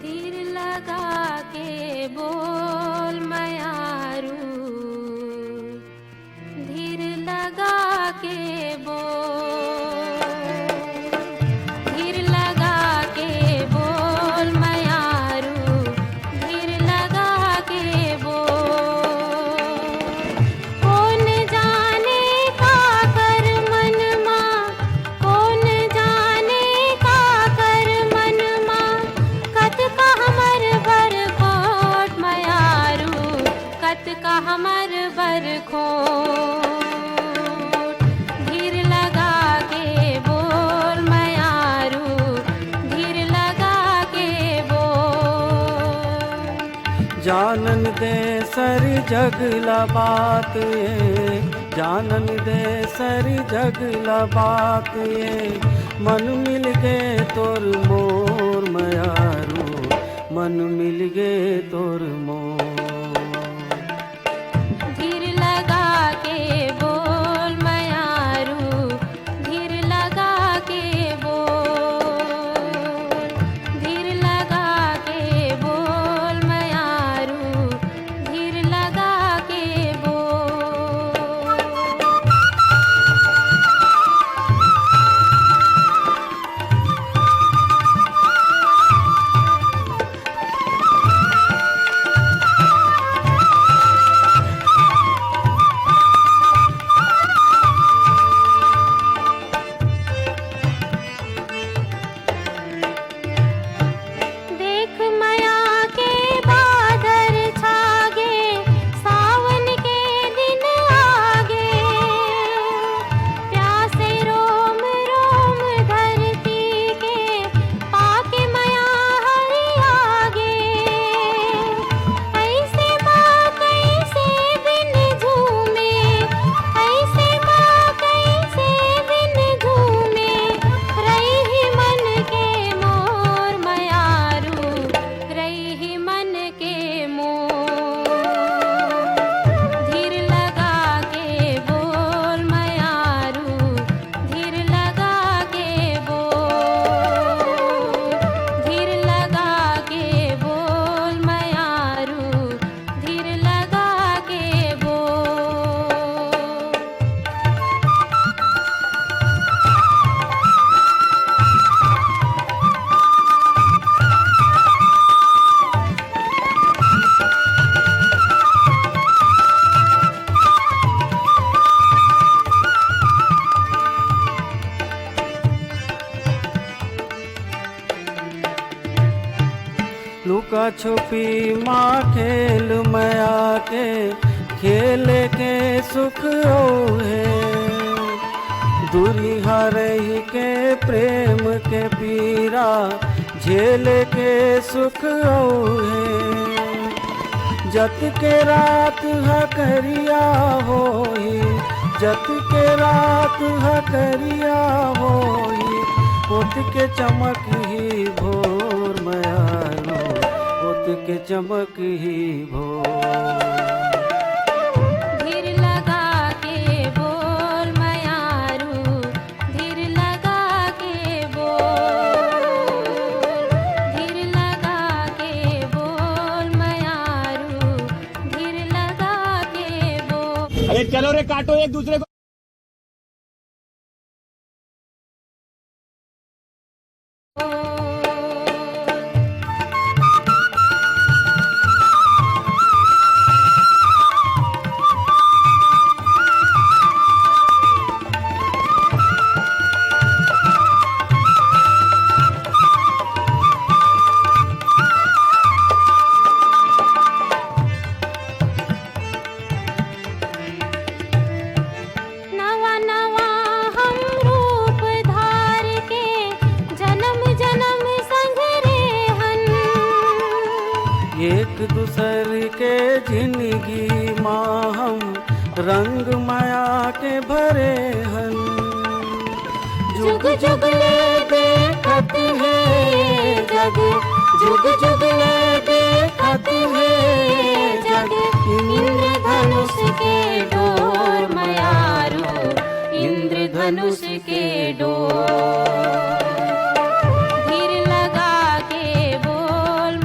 धीर लगा के बोल मयारू, धीर लगा के बोल, धीर लगा के बोल मयारू, धीर लगा के बोल। कौन जाने का कर मन माँ, कौन जाने का कर मन माँ, कत का हमर बर खोट मयारू, कत का हमर बर खोट। धीर लगा के बोल मयारू, धीर लगा के बोल। जानन दे सरी जगला बात ये, जानन दे सरी जगला बात ये, मन मिल गे तोर मोर मयारू, मन मिल गे तोर मोर। धीर लगा के बोल मयारू, धीर लगा के बोल, धीर लगा के बोल मयारू, धीर लगा के बोल। देख मया के बादर छागे, सावन के दिन आगे, प्यासे रोम रोम धरती के, पाके मया हरि आगे। ऐसे माँ कैसे बिन झूमे, ऐसे माँ कैसे बिन झूमे, रही मन के मोर मयारू, रही मन के मोर। धीर लगा के बोल मयारू, धीर लगा के बोल, धीर लगा के बोल मयारू, धीर लगा के बोल। लुका छुपी माँ खेल मया के, खेल के सुख है, दूरी हरही के प्रेम के पीरा, झेल के सुख है। जत के रात हकरिया होई, जत के रात हकरिया होई, ओत के चमक ही भोर मयारू, ओत के चमक ही भोर। धीर लगा के बोल मयारू, धीर लगा के बोल, धीर लगा के बोल मयारू, धीर लगा के बोल। अरे चलो रे काटो एक दूसरे को। नवा नवा हम रूप धार के, जन्म जन्म संग रेहन। एक दूसर के जिंदगी माँ हम रंग माया के भरे हन। जुग जुग ले देखत है जग, जुग जुग ले देखत है जग, इंद्रधनुष के डोर मयारू, इंद्रधनुष के डोर। धीर लगा के बोल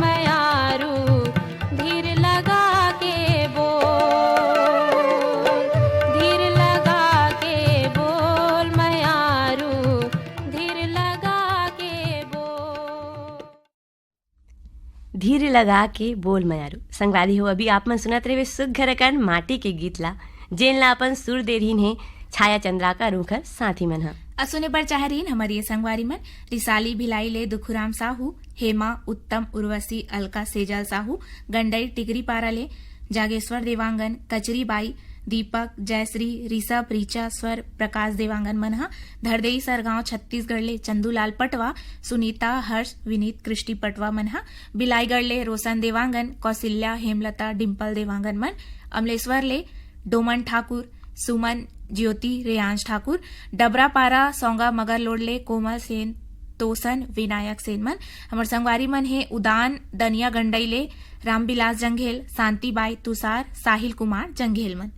धीरे लगा के बोल मयारू। संगवारी हो अभी आप मन सुनत रहे सुघर अकन माटी के गीत ला जेन ला अपन सुर दे रहीन है छाया चंद्राकर रूखर साथी मन ह। सुने बर चाह रही हमारी ये संगवारी मन रिसाली भिलाई ले दुखुराम साहू, हेमा, उत्तम, उर्वशी, अलका, सेजल साहू, गंडई टिगरी पारा ले जागेश्वर देवांगन, कचरी बाई, दीपक, जयश्री, ऋषभ, रीचा, स्वर, प्रकाश देवांगन मन ह। धरदेई सरगांव छत्तीसगढ़ ले चंदूलाल पटवा, सुनीता, हर्ष, विनीत, कृष्टि पटवा मन ह। बिलाईगढ़ ले रोशन देवांगन, कौशल्या, हेमलता, डिम्पल देवांगन मन। अमलेश्वर ले डोमन ठाकुर, सुमन, ज्योति, रेयांश ठाकुर। डबरापारा सौंगा मगर लोडले कोमल सेन, तोसन, विनायक सेन मन। हमर संगवारी मन हे उदान दनिया गंडई ले रामबिलास जंघेल, शांतिबाई, तुषार, साहिल कुमार जंघेल मन।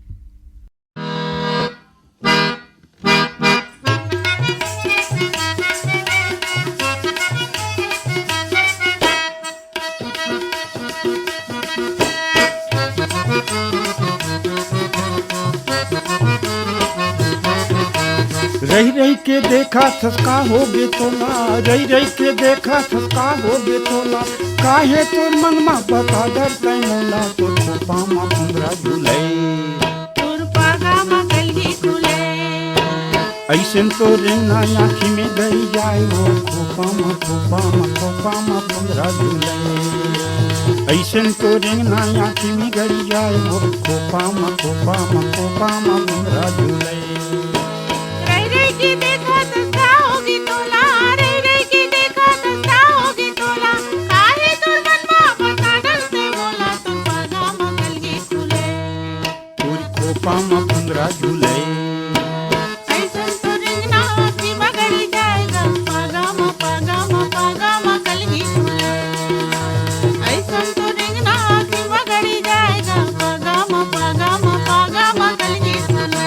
रही रही के देखा थका हो गे तोला, रही रही के देखा थका हो गे तोला। काहे तोर मनमा बता डर तै मोला, तोर खोपा मा भुंगरा झूले, तोर पागा मा कलगी खुले। ऐसन तो रेंगना आँखी में गई जाए वो खोपा मा भुंगरा झूले। ऐसन तो रेंगना आँखी में गई जाए वो खोपा मा भुंगरा झूले। की देखा सस्ता होगी तोला, रे रे की देखा सस्ता होगी तोला। काहे तोर मनवा बता डर से बोला, तोर पागा मा कलगी खुले, तोर खोपा मा भुंगरा झूले। ऐसन तो रिंगना की मगड़ी जाएगा, पागा मा कलगी खुले। ऐसन तो रिंगना की मगड़ी जाएगा, पागा मा कलगी खुले।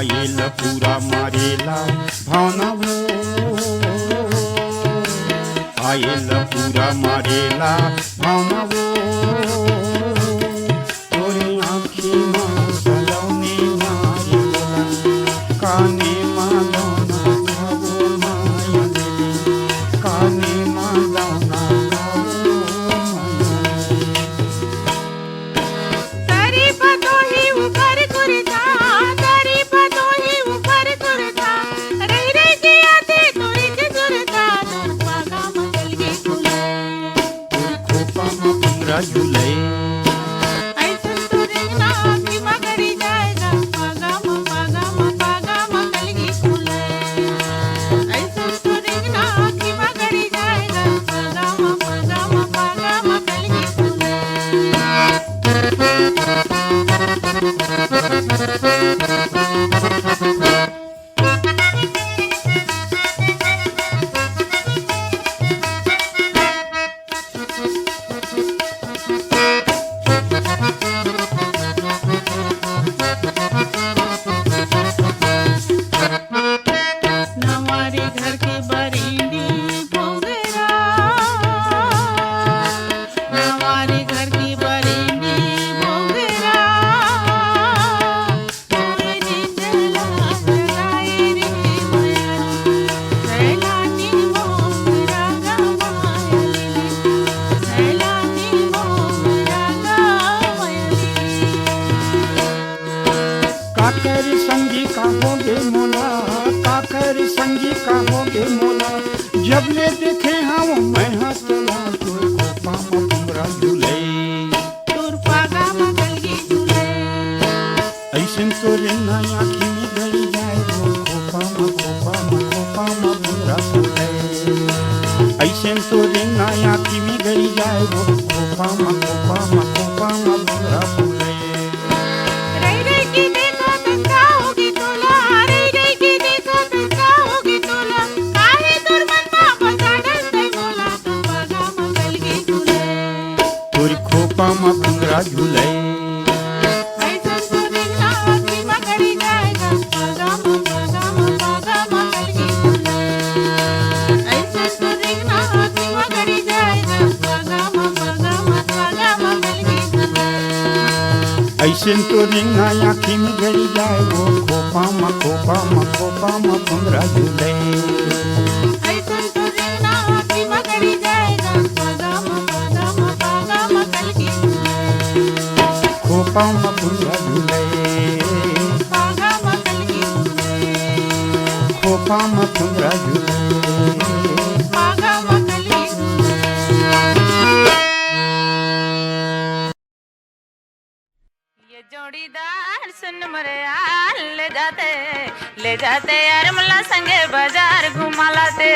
आयेला पूरा मारेला भावना वो, आयेला पूरा मारेला भावना वो। तोरी आँखी माँ सलौने मारेला, काने माँ लौना गावो माया देवी, काने माँ लौना गावो माया देवी। तारी पतो ही ऊपर कुरता, तारी पतो ही ऊपर कुरता। रही रही के आते तोरी के सुरता, तोर पागा मा कलगी खुले, तोर खोपा मा भुंगरा झूले। ऐसन तो रिंगना की मगड़ी जाएगा, पागा मा कलगी खुले। ऐसन तो रिंगना की मगड़ी जाएगा, पागा मा कलगी खुले। नवारी घर की बरीनी भोगेरा, नवारी घर की बरीनी भोगेरा। तोरे जिंदला सगाई रे माया, सैलानी मोगरा गवायली, सैलानी मोगरा गवायली। काकर संगी का होगे मोला, काकर संगी का होगे मोला। जब ले देखे हम मैं हंसला, तोर खोपा मा भुंगरा झूले। तोर पागा मा कलगी झूले। ऐसन तो रेंगना आँखी में गई जाए वो खोपा मा भुंगरा झूले। ऐसन तो रेंगना आँखी में गई जाए वो खोपा मा भुंगरा झूले। रही रही की देखा सस्ता होगी तोला, रही रही की देखा सस्ता होगी तोला। काहे तोर मनवा बता डर से बोला, तोर पागा मा कलगी खुले, तोर खोपा मा भुंगरा झूले। ऐसन तो रिंगना की मगड़ी जाएगा, पागा ऐसे तो रेंगना आँखी में गड़ी जाए वो खोपा म पुंगरा झूले ऐसन तो रेंगना आँखी में गड़ी जाएगा पागा म कल की खोपा म पुंगरा झूले पागा म कल की खोपा म पुंगरा झूले पागा म कल की ये जोड़ीदार सुन मरे यार ले जाते यार मुल्ला संगे बाजार घुमा लाते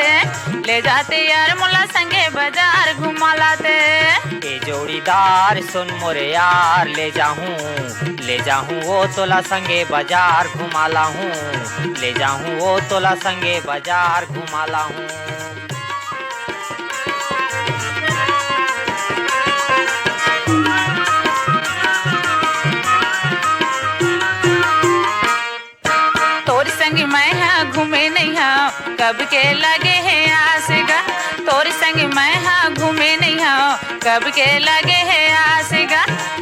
ले जाते यार मुल्ला संगे बाजार घुमा लाते ए जोड़ीदार सुन मोरे यार ले जाऊं वो तोला संगे बाजार घुमा लाहूं ले जाऊं वो तोला संगे बाजार घुमा लाहूं तोर संग मैं हाँ घूमे नहीं हाँ कब के लगे है आसेगा तोर संग मैं हाँ घूमे नहीं हाँ कब के लगे है आसेगा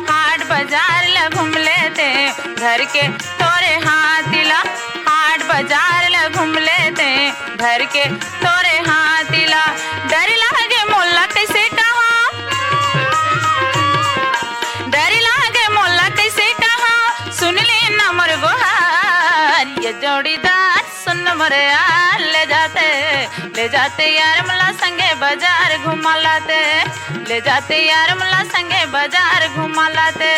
हाट बाजार ला घूम लेते घर के तोरे हाथिला हाट बाजार ला घूम लेते घर के तोरे हाथिला डर लागे मोला कैसे कहा डर लागे मोला कैसे कहा सुन ले ना मोर गोहार ये जोड़ीदार सुन मोरे यार ले जाते यार मुल्ला संगे बाजार घुमा लाते ले जाते यार मुल्ला संगे बाजार घुमा लाते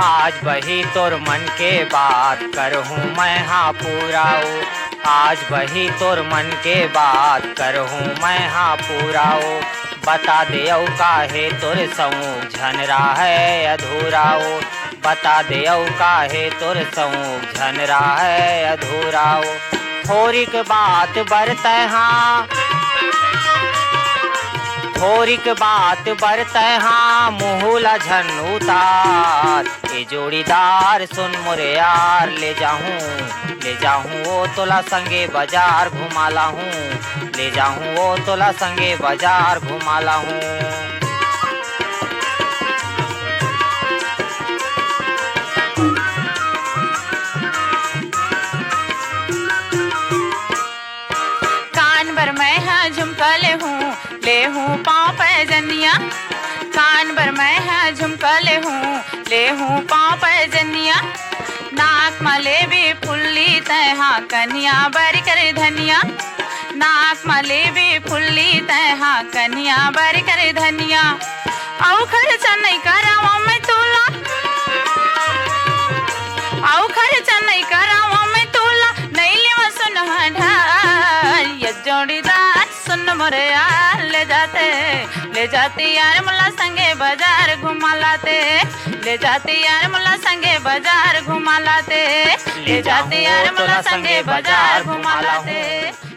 आज वही तोर मन के बात करहूँ मैं हाँ पूराओ आज वही तोर मन के बात करहूँ मैं हाँ पूराओ बता दे काहे तोर सऊं झनरा है अधूराओ बता दे काहे तोर सऊं झनरा है अधूराओ थोरिक बात बरतै हाँ थोरिक बात बरतै हाँ मुहुला झन उतार ए जोड़ीदार सुन मोरे यार ले जाऊं वो तोला संगे बाजार घुमा लाहूं ले जाऊं वो तोला संगे बाजार घुमा लाहूं कान भर मैं हाँ झुमका ले हूँ पाँव पैजनिया कान भर मैं हाँ झुमका ले हूँ पाँव पैजनिया नाक मले भी फुल्ली तहा कन्या बर कर धनिया नाक मले भी फुल्ली तहा कन्या बर कर धनिया औ खर्चा नहीं करावा मैं तोला औ खर्चा नहीं करावा मैं तोला नहीं लेवा सुन ढाल ये जोड़ीदार सुन मोरे यार ले जाते यार मुल्ला संगे बाजार घुमा लाते ले जाते यार मुल्ला संगे बाजार घुमा लाते ले जाते यार मुल्ला संगे बाजार घुमा लाते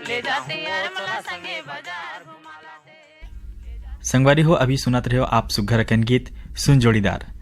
ले जाते यार मुल्ला संगे बाजार घुमा लाते संगवारी हो अभी सुनत रहे हो आप सुघर अकन गीत सुन जोड़ीदार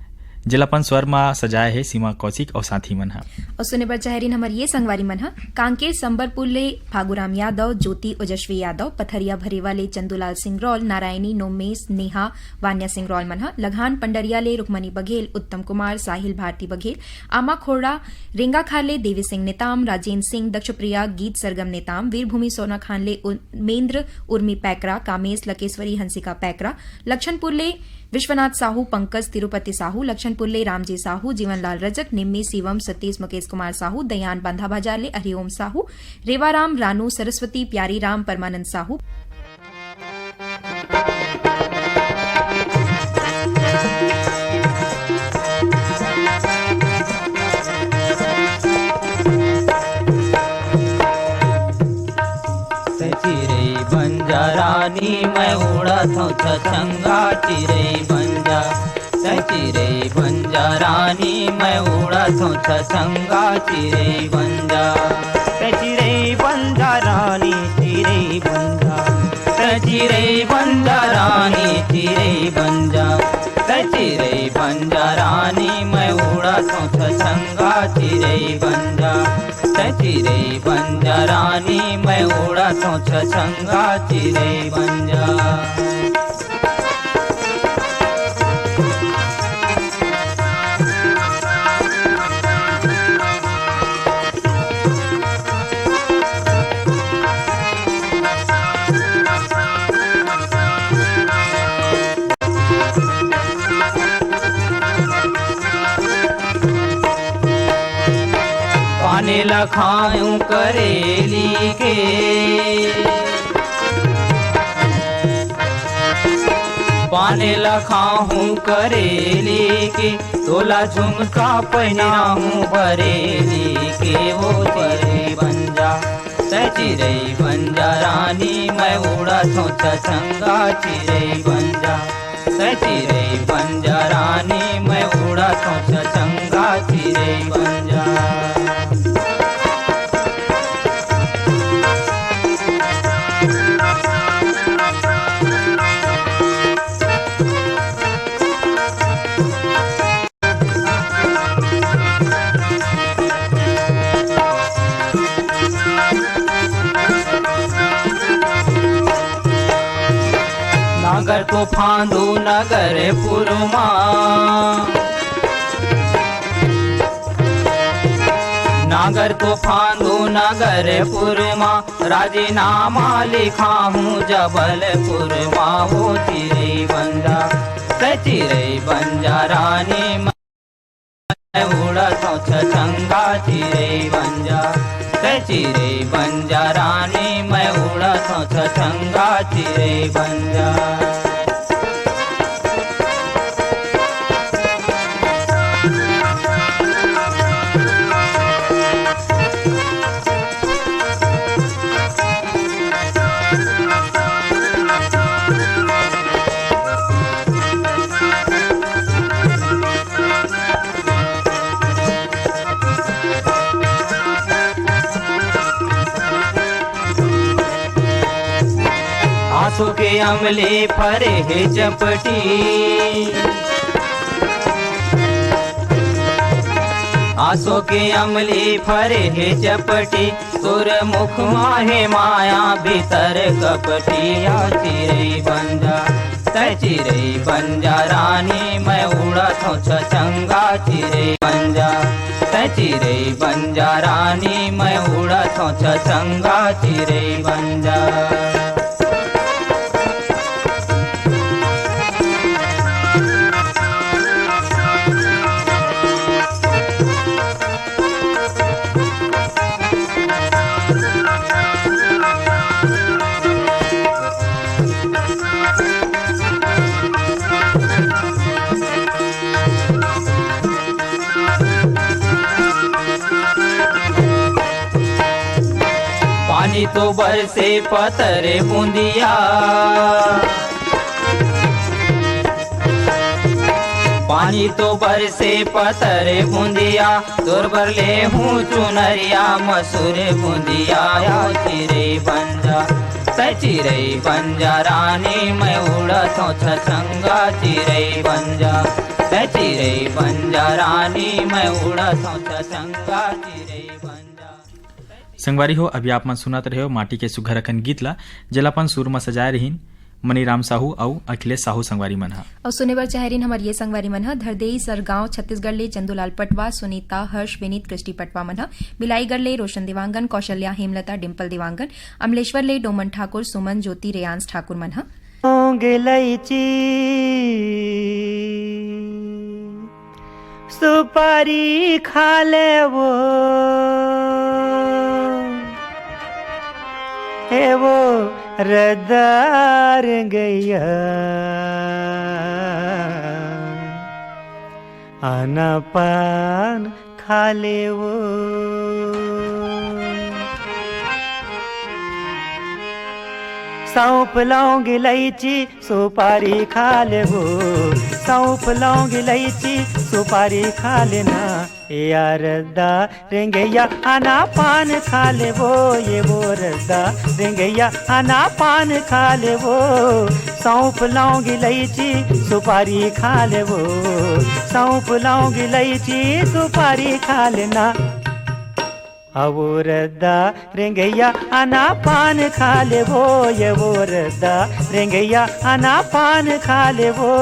जिलापन स्वर में सजाए है सीमा कौशिक और साथी मन और सुने बर चाहरीन हमर ये संगवारी मन कांकेर संबरपुर ले फागुराम यादव ज्योति ओजस्वी यादव पथरिया भरेवा ले चंदूलाल सिंह रौल नारायणी नोमेश नेहा वान्या सिंह रौल मन लघान पंडरिया ले रुक्मणी बघेल उत्तम कुमार साहिल भारती बघेल आमा खोड़ा रेंगा खान ले देवी सिंह नेताम राजेंद्र सिंह दक्षप्रिया गीत सरगम नेताम वीरभूमि सोना खान ले उमेंद्र उर्मी पैकरा कामेश लकेश्वरी हंसिका पैकरा लक्षणपुर ले विश्वनाथ साहू पंकज तिरुपति साहू लक्षणपुर ले रामजी साहू जीवनलाल रजक निम्मी शिवम सतीश मुकेश कुमार साहू दयान बांधा बाजार ले हरिओम साहू रेवाराम रानू सरस्वती प्यारी राम परमानंद साहू रानी मैं उड़त हूँ छछंगा चिरे बंजा चिरे बंजा रानी मैं उड़त हूँ छछंगा चिरे बंजा चिरे बंजा रानी चिरे बंजा चिरे बंजा रानी चिरे बंजा चिरे बंजा रानी मैं उड़त हूँ छछंगा चिरे बंजा चिरे बंजा रानी मैं उड़त हूँ छछंगा चिरे बन जा। पाने लखाऊं करेली के पाने लखाऊं करेली के तोला झुमका पहनाऊं बरेली के वो चिरे बन जा चिरे बन जा रानी मैं उड़त हूँ छछंगा चिरे बन जा चिरे बन जा रानी मैं उड़त हूँ छछंगा चिरे बन जा। नगर तो फांदू नगर पुरमा नागर तो फांदू नगर पुरमा राजीनामा लिखा हूँ जबलपुर माँ वो चिरे बंजा चिरे बंजा रानी मैं उड़त हूँ छछंगा चिरे बंजा चिरे बंजा रानी मैं उड़त हूँ छछंगा चिरे बंजा। आंसू के अमले फरे है चपटी आंसू के अमले फरे है चपटी सुर मुख माहे माया भीतर कपटी आ चिरे बंजा चिरे बंजा रानी मैं उड़त हूँ छछंगा चिरे बंजा चिरे बंजा रानी मैं उड़त हूँ छछंगा चिरे बंजा। पानी तो बरसे पतरे बूंदिया पानी तो बरसे पतरे बूंदिया तोर बर ले हूँ चुनरिया मसूर बूंदिया चिरे बंजा चिरे बंजा रानी मैं उड़त हूँ छछंगा चिरे बंजा चिरे बंजा रानी मैं उड़त हूँ छछंगा चिरे बंजा। संगवारी हो अभी आप मन सुनत रहे हो माटी के सुघर अकन गीत ला जलापन सुर में सजाए रहीन मनीराम साहू और अखिलेश साहू संगवारी मन हा और सुने बर चाहरीन हमार ये संगवारी मन हा धरदेई सरगांव छत्तीसगढ़ ले चंदूलाल पटवा सुनीता हर्ष विनीत कृष्टि पटवा मन हा बिलाईगढ़ ले रोशन देवांगन कौशल्या हेमलता डिम्पल देवांगन अमलेश्वर ले डोमन ठाकुर सुमन ज्योति रेयांस ठाकुर मन हा सुपारी खा ले वो है वो रदार गैया आना पान खा ले वो सौंफ लौंग इलायची सुपारी खा ले वो सौंफ लौंग इलायची सुपारी खा लेना यार रद्दा रेंगैया आना पान खा ले वो ये वो रद्दा रेंगैया आना पान खा ले वो सौंफ लौंग इलायची सुपारी खा ले वो सौंफ लौंग इलायची सुपारी खा लेना वो रद्दा रेंगैया आना पान खा ले वो, ये वो रद्दा रेंगैया आना पान खा ले वो।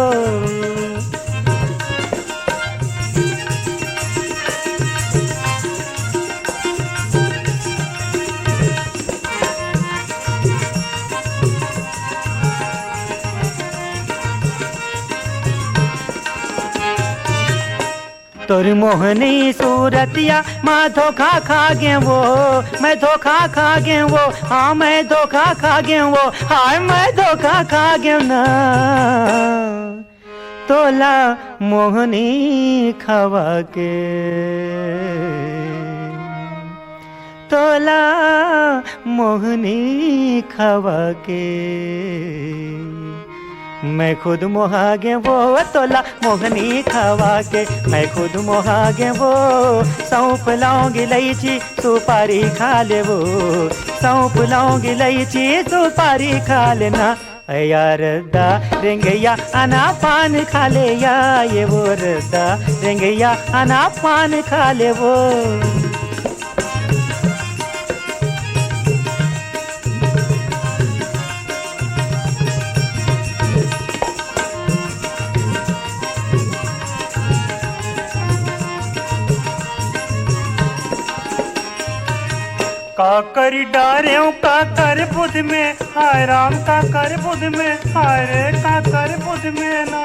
तोरी मोहनी सूरतिया माँ धोखा खा गे वो, मैं धोखा खा गे वो, हाँ मैं धोखा खा गे वो, हाय मैं धोखा खा गे ना। तोला मोहनी खवा के, तोला मोहनी खवा के, मैं खुद मोहागे वो, तोला मोहनी खवा के मैं खुद मोहागे वो। सौंप लौंगी इलायची सुपारी खा ले वो, सौंप लौंगी इलायची सुपारी खा लेना। यार दा रेंगैया आना पान खा ले या, ये वो रद्दा रेंगैया आना पान खा ले वो। का करी डारे का कर बुध में, हाय राम का कर बुध में, हाय रे का कर बुध में ना।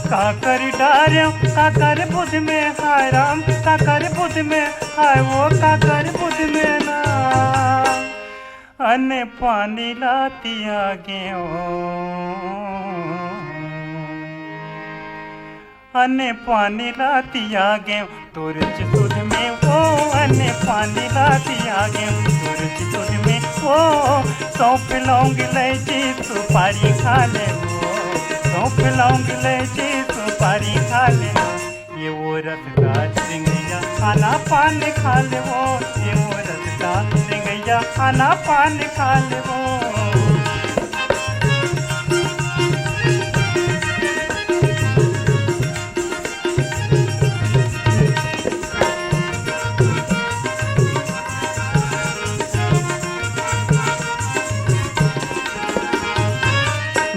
का करी डारे का कर बुध में, हाय राम का कर बुध में, हाय वो का कर बुध में ना। अने पानी लाती आगे अने पानी लाती आगे तुरच तुझ में वो, अने पानी लाती आगे तुरच तुझ में वो। सौंप लौंग इलायची सुपारी खा ले वो, सौंप लौंग इलायची सुपारी खा ले। ये वो रसदार रेंगैया आना पान खा ले वो, ये वो रसदार रेंगैया आना पान खा ले वो।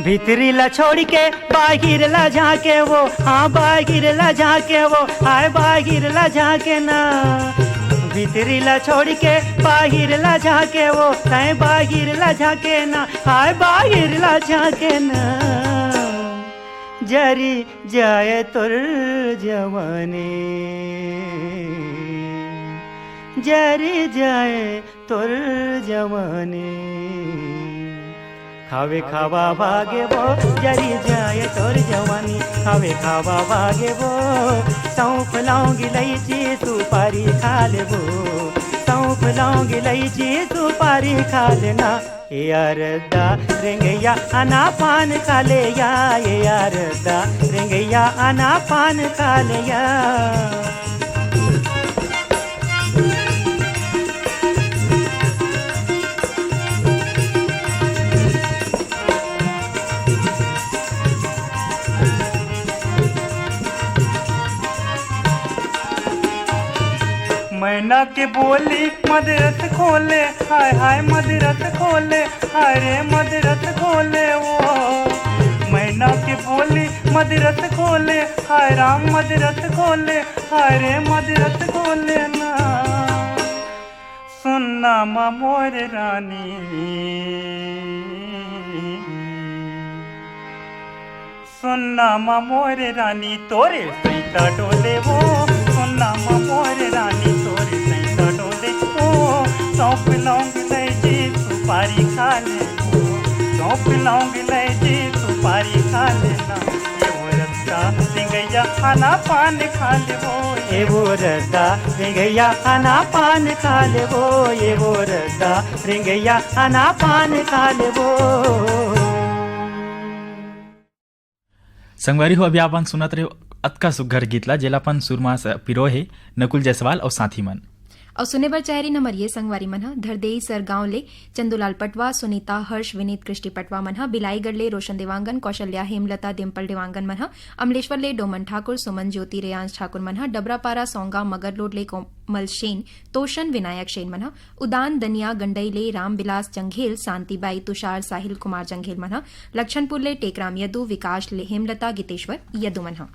भीतरी ला छोड़ के बाहिर ला झाके वो, हाँ बाहिर ला झाके वो, हाय बाहिर ला झाके ना। भीतरी ला छोड़ के बाहिर ला झाके वो, हाय बाहिर ला झाके ना, हाय बाहिर ला झाके ना। जरी जाए तुर जवानी, जरी जाए तुर जवानी। खावे खावा भागे वो, जरी जाए तोर जवानी। खावे खावा भागे वो, सौंप लौंग इलायची सुपारी खा ले वो, सौंप लौंग इलायची सुपारी खा लेना। यार दा रेंगैया आना पान खा ले या, ये यार दा रेंगैया आना पान खा ले या। मैना के बोली मदरस खोले, हाय हाय मदरस खोले, हाय रे मदरस खोले वो। मैना के बोली मदरस खोले, हाय राम मदरस खोले, हाय रे मदरस खोले ना। सुनना माँ मोर रानी, सुनना माँ मोर रानी तोरे सैता डोले वो। सुनना माँ मोर रानी तोरे सैता डोले वो। सौंप लौंग इलायची सुपारी खा ले वो, सौंप लौंग इलायची सुपारी खा लेना। ये वो रद्दा रेंगैया आना पान खा ले वो, ये वो रद्दा रेंगैया आना पान खा ले वो, ये वो रद्दा रेंगैया आना पान खा ले वो। संगवारी हो अभी आपन सुनत रहे अतका सुघर गीतला जेलापन सुरमा पिरो है नकुल जायसवाल और साथी मन। और सुने बर चाहरी नंबर ये संगवारी मन ह धरदेई सरगांव ले चंदूलाल पटवा, सुनीता, हर्ष, विनीत, कृष्टि पटवा मन ह बिलाईगढ़ ले रोशन देवांगन, कौशल्या, हेमलता, डिम्पल देवांगन मन ह अमलेश्वर ले डोमन ठाकुर, सुमन, ज्योति, रेयांश ठाकुर मन ह डबरापारा, सौंगा, मगरलोड ले कोमल सेन, तोशन, विनायक सेन मन ह उदान, दनिया, गंडई ले रामबिलास जंघेल, शांतिबाई, तुषार, साहिल कुमार जंघेल मन ह लक्षणपुर ले टेकराम यदु, विकास ले हेमलता, गीतेश्वर यदु मन ह।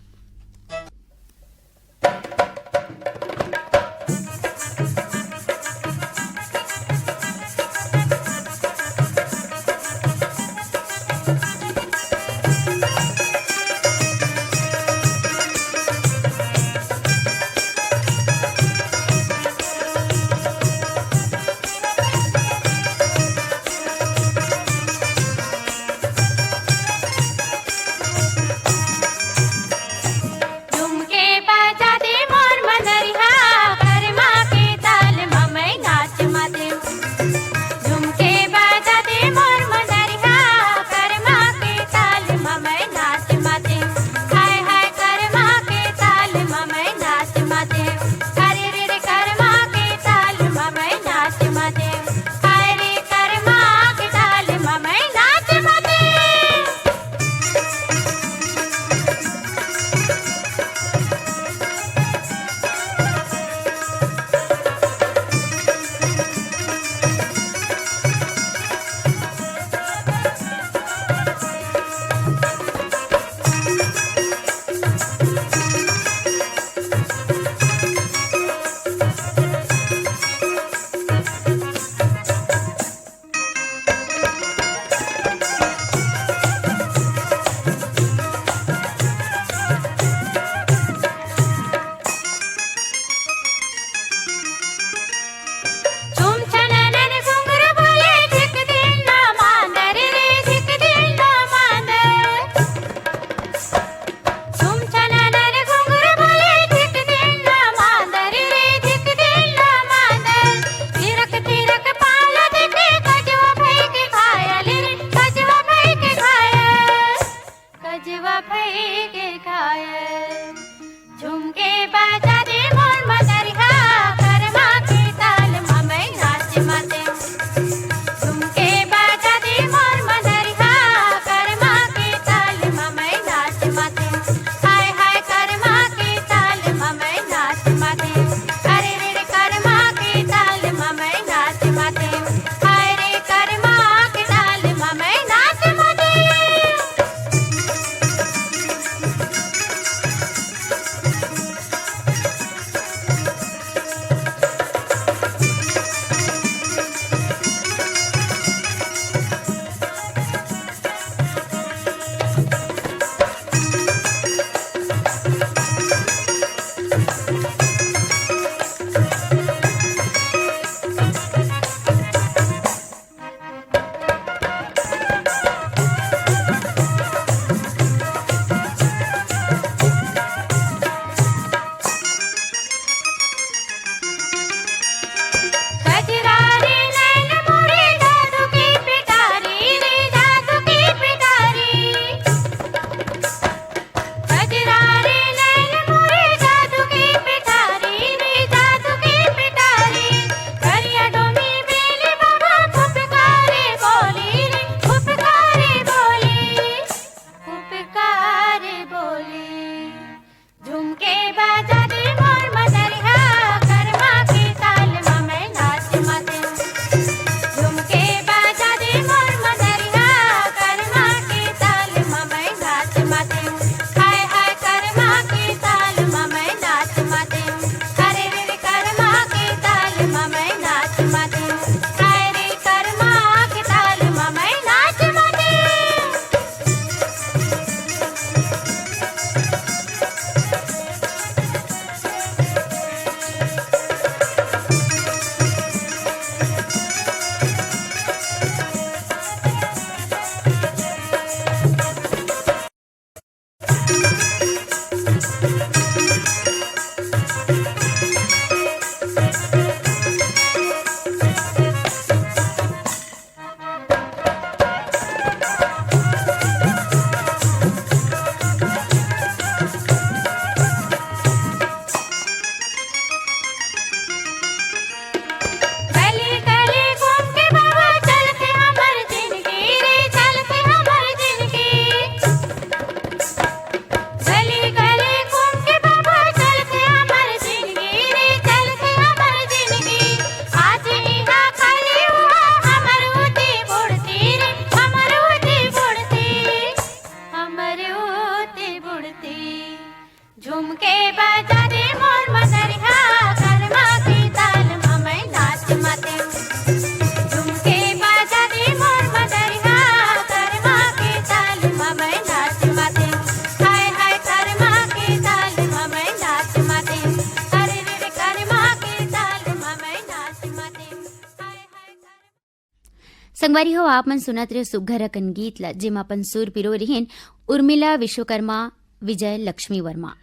संगवारी हो आप मन सुनत रहे सुघर अकन गीत ला जेमा अपन सुर पिरो रहीन उर्मिला विश्वकर्मा विजय लक्ष्मी वर्मा।